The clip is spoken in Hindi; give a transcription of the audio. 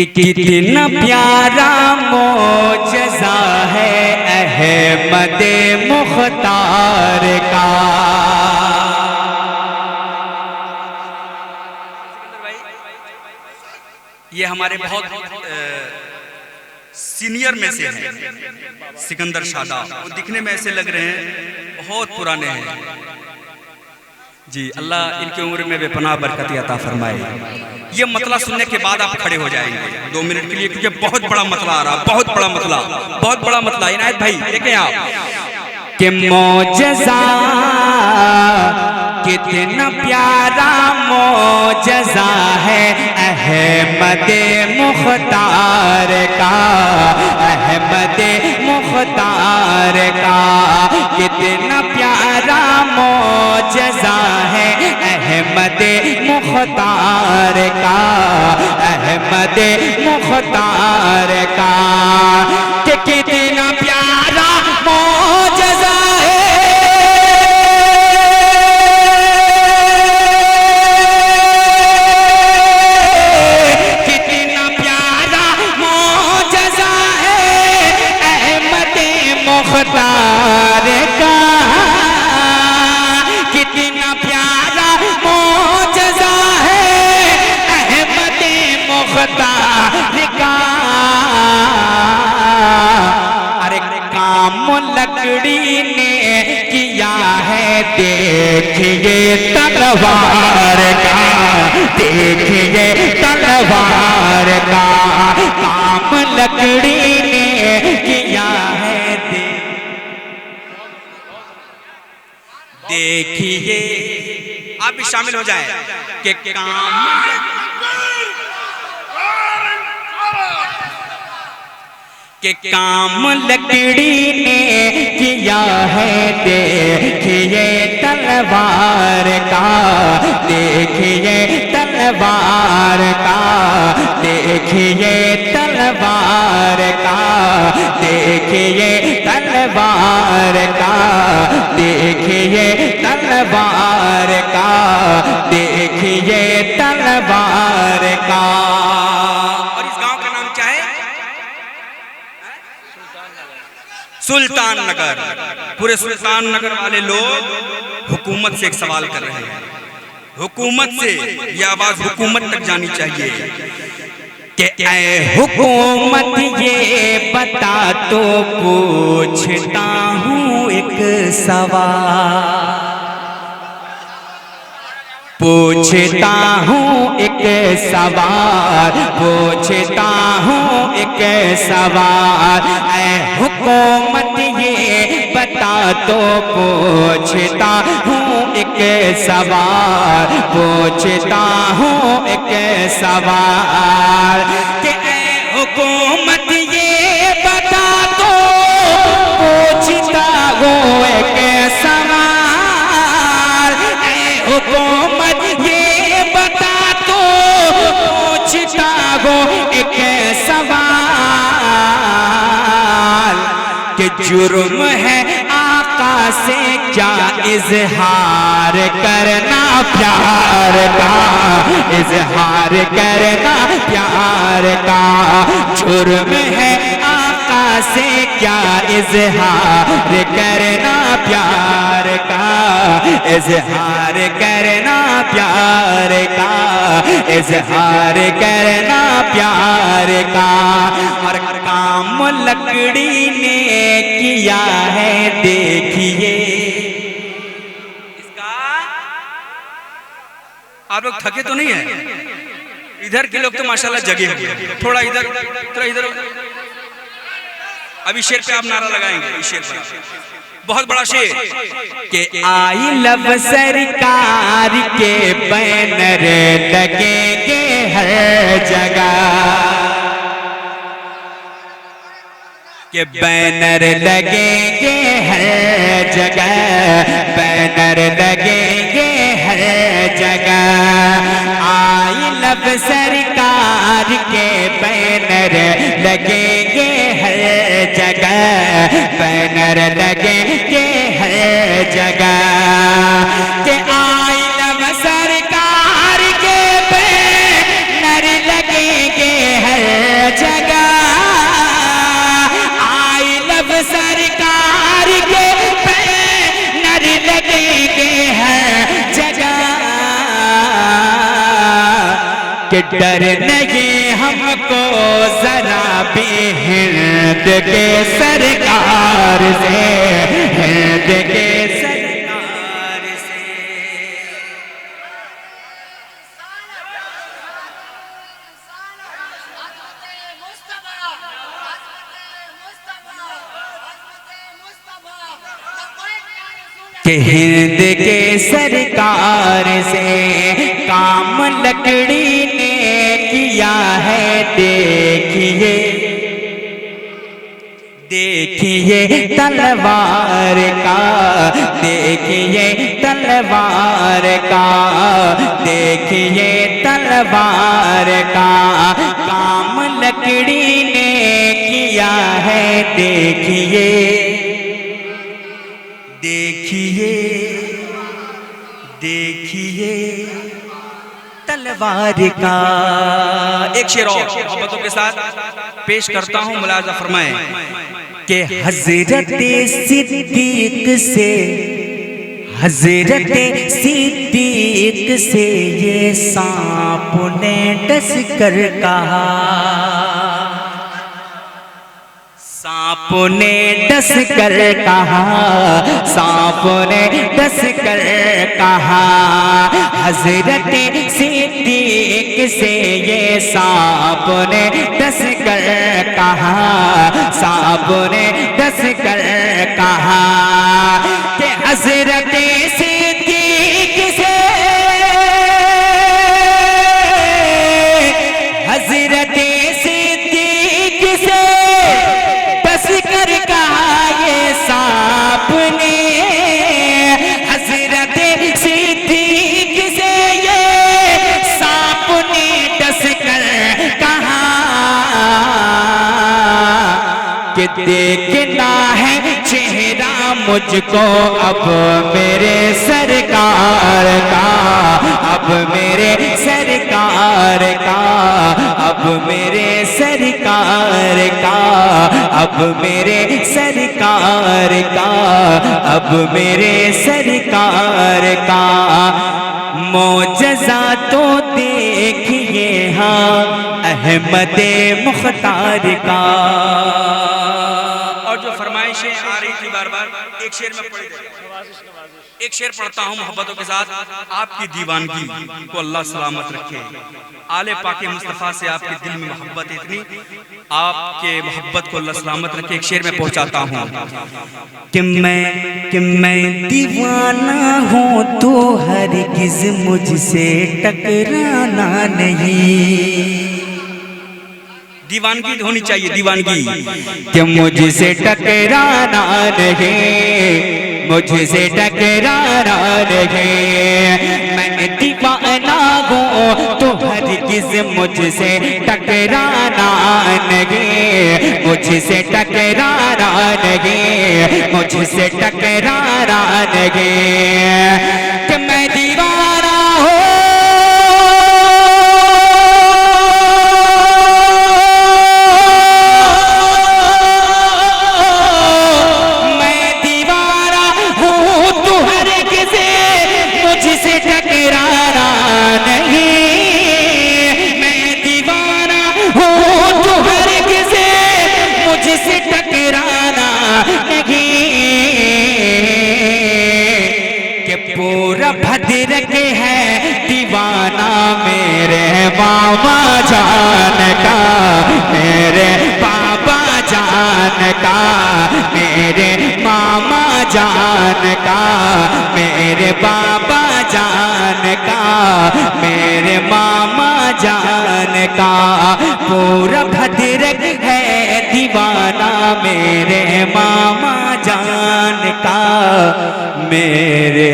कि कितना प्यारा मोजज़ा है अहमद मुख्तार का। ये हमारे बहुत सीनियर में से हैं सिकंदर शादा। वो दिखने में ऐसे लग रहे हैं बहुत पुराने हैं जी। अल्लाह इनकी उम्र में बेपनाह बरकत अता फरमाए। ये मतला सुनने के बाद आप खड़े हो जाएंगे 2 मिनट के लिए, क्योंकि बहुत बड़ा मतला आ रहा, बहुत बड़ा मतला। इनायत भाई देखें आप कि मोजज़ा कितना प्यारा मोजज़ा है अहमद मुख्तार का, अहमद मुख्तार का। कितना प्यारा मोजज़ा है अहमद मुख्तार का, अहमद मुख्तार का। कि कितना प्यारा मोजज़ा है, कितना प्यारा मोजज़ा है अहमद मुख्तार का। कितना प्यारा मोजज़ा है अहमद मुख्तार का। अरे काम लकड़ी ने किया है देखिए तलवार का, देखिए तलवार का। काम लकड़ी ने किया है देखिए। आप भी शामिल हो जाएं कि काम के काम लकड़ी ने किया है देखिए तलवार का, देखिए तलवार का, देखिए तलवार का, देखिए तलवार का, देखिए तलवार का, देखिए तलवार का। और इस गांव का नाम क्या है? सुल्तान नगर। पूरे सुल्तान नगर वाले लोग हुकूमत से एक सवाल कर रहे हैं, हुकूमत से ये आवाज हुकूमत तक जानी चाहिए कि ऐ हुकूमत ये बता तो पूछता हूँ एक सवाल, पूछता हूँ एक सवाल, पूछता हूँ एक सवाल। ऐ हुकूमत ये बता तो पूछता हूँ एक सवाल, पूछता हूँ एक सवाल। कि ऐ हुकूमत ये बता तो पूछता हूँ एक सवाल। ऐ हुकूमत ये बता तो पूछता हूँ एक सवाल। कि जुर्म है आका से क्या इजहार करना प्यार का, इजहार करना प्यार का। जुर्म है आका से क्या इजहार करना प्यार का, इजहार करना प्यार का, इजहार करना प्यार का। और काम लकड़ी ने किया है देखिए इसका। आप लोग थके तो नहीं है? इधर के लोग तो माशाल्लाह जगे हुए हैं, थोड़ा इधर थोड़ा इधर। अभी शेर पे आप नारा लगाएंगे, इस शेर पर बहुत बड़ा शेर कि आई लव सरकार के बैनर लगेंगे हर जगह, के बैनर लगेंगे हर जगह, बैनर लगेंगे हर जगह। आई लव सरकार के बैनर लगेंगे हर जगह, बैनर लगेंगे हर जगह। के आई लव सरकार के बैनर लगेंगे हर कि डर नहीं हमको जरा भी हिंद के सरकार से, हिंद के सरकार से। कि हिंद के सरकार से काम लकड़ी ने किया है, देखिए देखिए तलवार का, देखिए तलवार का, देखिए तलवार का काम लकड़ी ने किया है, देखिए देखिए देखिए तलवार का। एक शेर और मोहब्बतों के साथ पेश करता हूँ, मुलाजा फरमाएं कि हजरत सिद्दीक से, हजरत सिद्दीक से ये सांप ने डस कर कहा, सांप ने डस कर कहा, सांप ने डस कर कहा, हजरत सिद्दीक से ये सांप ने डस कर कहा, सांप ने डस कर कहा कि हजरत सिद्दीक से, हजरत सिद्दीक से कर कहा ये सांप ने, हजरत सिद्दीक से ये सांप ने डस कर कहा कि देखना है चेहरा मुझको अब मेरे सरकार का, अब मेरे सरकार का, अब मेरे सरकार का, अब मेरे सरकार का, अब मेरे सरकार का मोजज़ा तो देखिए हाँ अहमद मुख्तार का। और जो फरमाइशें आ रही थी बार बार, एक शेर में पढ़ देता, एक शेर पढ़ता हूँ मोहब्बतों के साथ। आपकी दीवानगी को अल्लाह सलामत रखे, आले पाके मुस्तफ़ा से आपके दिल में मोहब्बत इतनी, आपके मोहब्बत को अल्लाह सलामत रखे। एक शेर में पहुँचाता हूँ कि मैं दीवाना हूँ तो हरगिज़ मुझसे टकराना नहीं, दीवानगी होनी चाहिए, दीवानगी कि मुझसे टकराना नहीं, मुझसे टकराना नहीं, मैं दीवाना हूँ तो हरगिज़ मुझसे टकराना नहीं, मुझसे टकराना नहीं, मुझसे टकराना नहीं, कि मैं दीवाना हूँ भद्र के है दीवाना मेरे बाबा जान का, मेरे बाबा जान का, मेरे मामा जान का, मेरे बाबा जान का, मेरे मामा जान का, पूरा भद्र है दीवाना मेरे मामा जान का, मेरे